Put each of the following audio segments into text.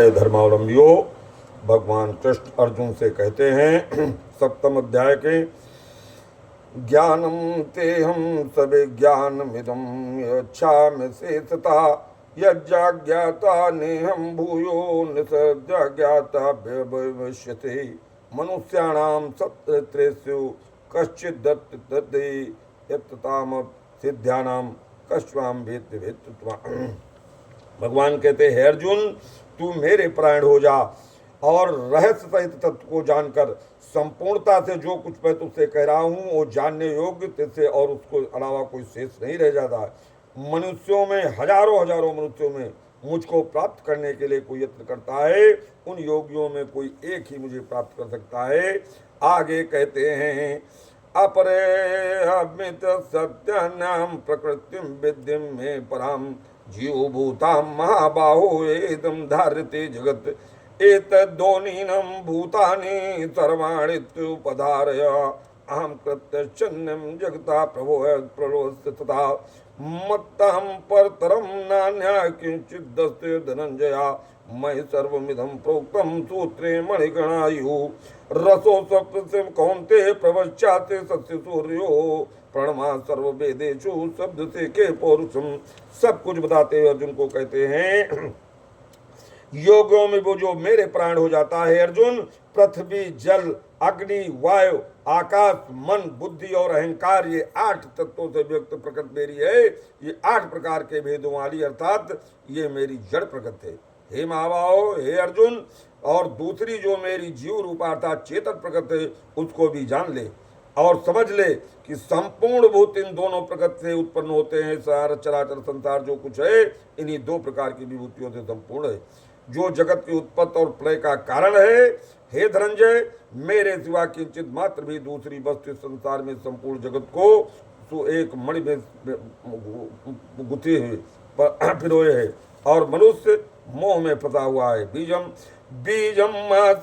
धर्मावलंबियों, भगवान कृष्ण अर्जुन से कहते हैं सप्तम अध्याय के ज्ञानम तेहम सभी ज्ञानमिदं यच्छामि शेषतः यज्ञाता नेहम भूयो निसज्ञाता भविष्यति मनुष्याणां सप्तत्रेषु कश्चित् दत्ते यत्ताम सिद्ध्यानां कश्वाम भेद भेद। भगवान कहते हैं, अर्जुन तू मेरे प्राण हो जा और रहस्य सहित तत्व को जानकर संपूर्णता से जो कुछ मैं तुझसे कह रहा हूँ वो जानने योग्य तुझसे और उसको अलावा कोई शेष नहीं रह जाता। मनुष्यों में हजारों हजारों मनुष्यों में मुझको प्राप्त करने के लिए कोई यत्न करता है, उन योगियों में कोई एक ही मुझे प्राप्त कर सकता है। आगे कहते हैं अपरे अमित सत्यानाम प्रकृतिम विद्यम में पराम जीवभूतां महाबाहो एदं धार्यते जगत् एतद्दोनीनं भूतानि सर्वाणीत्युपधारय अहं कृत्यश्चन्यं जगता प्रभोस्ति तथा मत्तहं परतरं नान्यः किंचिदस्ति धनंजया मयि सर्वमिदं प्रोक्तं सूत्रे मणिगणायुः रसोऽस्ति कौन्तेय प्रवक्ष्याति सत्य सूर्यो प्रणमा सर्व वेदेषु शब्द से के पौरुषम। सब कुछ बताते हुए अर्जुन को कहते हैं योगों में वो जो मेरे प्राण हो जाता है अर्जुन, पृथ्वी जल अग्नि वायु आकाश मन बुद्धि और अहंकार ये 8 तत्वों से व्यक्त प्रकृति मेरी है। ये 8 प्रकार के भेदों वाली अर्थात ये मेरी जड़ प्रकृति है। हे महाबाहो, हे अर्जुन, और दूसरी जो मेरी जीव रूपा अर्थात चेतन प्रकृति है उसको भी जान ले और समझ ले कि संपूर्ण भूत इन दोनों प्रकृति से उत्पन्न होते हैं। सारा चराचर संसार जो कुछ है इन्हीं 2 प्रकार की विभूतियों से संपूर्ण है, जो जगत की उत्पत्ति और प्रलय का कारण है। हे धनंजय, मेरे सिवा किंचित मात्र भी दूसरी वस्तु संसार में संपूर्ण जगत को तो एक मणि में गुथी हुई पिरोए है और मनुष्य मोह में फंसा हुआ है। बीजम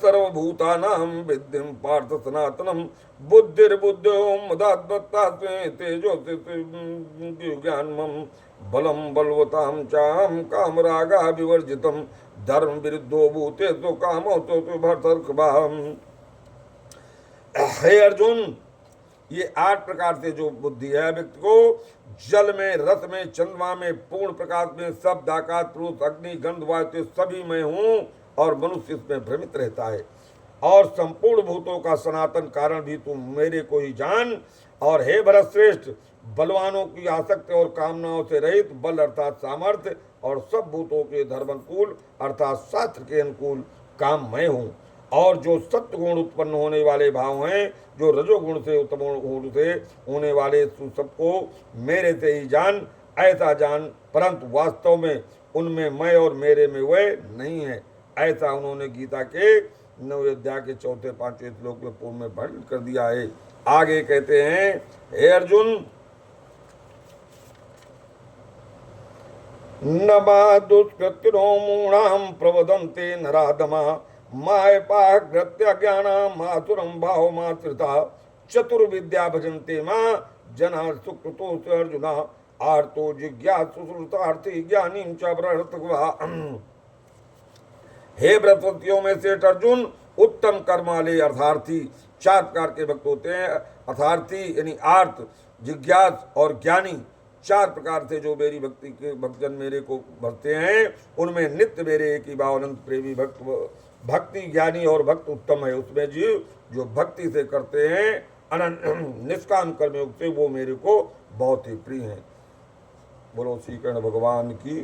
सर्वभूतानां विद्यं पार्थ सनातनम बुद्धिर्बुद्धो मदात्मत्तास्मे तेजो ज्ञानमं बलम बलवतां चाहं कामरागा विवर्जितम धर्म विरुद्धो भूते तो कामो तो भर्तर्कभाम। हे अर्जुन, ये 8 प्रकार से जो बुद्धि है व्यक्ति को जल में रस में चंद्रमा में पूर्ण प्रकाश में शब्द आकाश पुरुष अग्नि गंध वायु सभी में हूँ और मनुष्य इसमें भ्रमित रहता है। और संपूर्ण भूतों का सनातन कारण भी तुम मेरे को ही जान। और हे भरतश्रेष्ठ, बलवानों की आसक्ति और कामनाओं से रहित बल अर्थात सामर्थ्य और सब भूतों के धर्म अनुकूल अर्थात शास्त्र के अनुकूल काम मैं हूँ। और जो सत्य गुण उत्पन्न होने वाले भाव हैं, जो रजोगुण से उत्तम गुण से होने वाले सबको मेरे से ही जान, ऐसा जान, परंतु वास्तव में उनमें मैं और मेरे में वह नहीं है। ऐसा उन्होंने गीता के 9वें अध्याय के 4-5वें श्लोक में पूर्व में वर्णन कर दिया है। आगे कहते हैं, हे अर्जुन, नमा दुष्कृत्यो मूढ़ां प्रवदन्ते नराधमा मायपाग्रत्य ज्ञानाम् मातुरं भावमाश्रिता चतुर्विद्या भजन्ते मां जना सुकृतो अर्जुना आर्तो जिज्ञासु श्रुतार्थी ज्ञानी च बृहत्वा। हे व्रतवतियों में से अर्जुन, उत्तम कर्म वाले अर्थार्थी 4 प्रकार के भक्त होते हैं। अर्थार्थी यानी आर्त, जिज्ञास और ज्ञानी 4 प्रकार से जो मेरी भक्ति के भक्तजन मेरे को भरते हैं उनमें नित्य मेरे एक ही भाव अनंत प्रेमी भक्ति ज्ञानी और भक्त उत्तम है। उसमें जीव जो भक्ति से करते हैं अनंत निष्काम कर्मयोग से वो मेरे को बहुत ही प्रिय हैं। बोलो श्री कृष्ण भगवान की।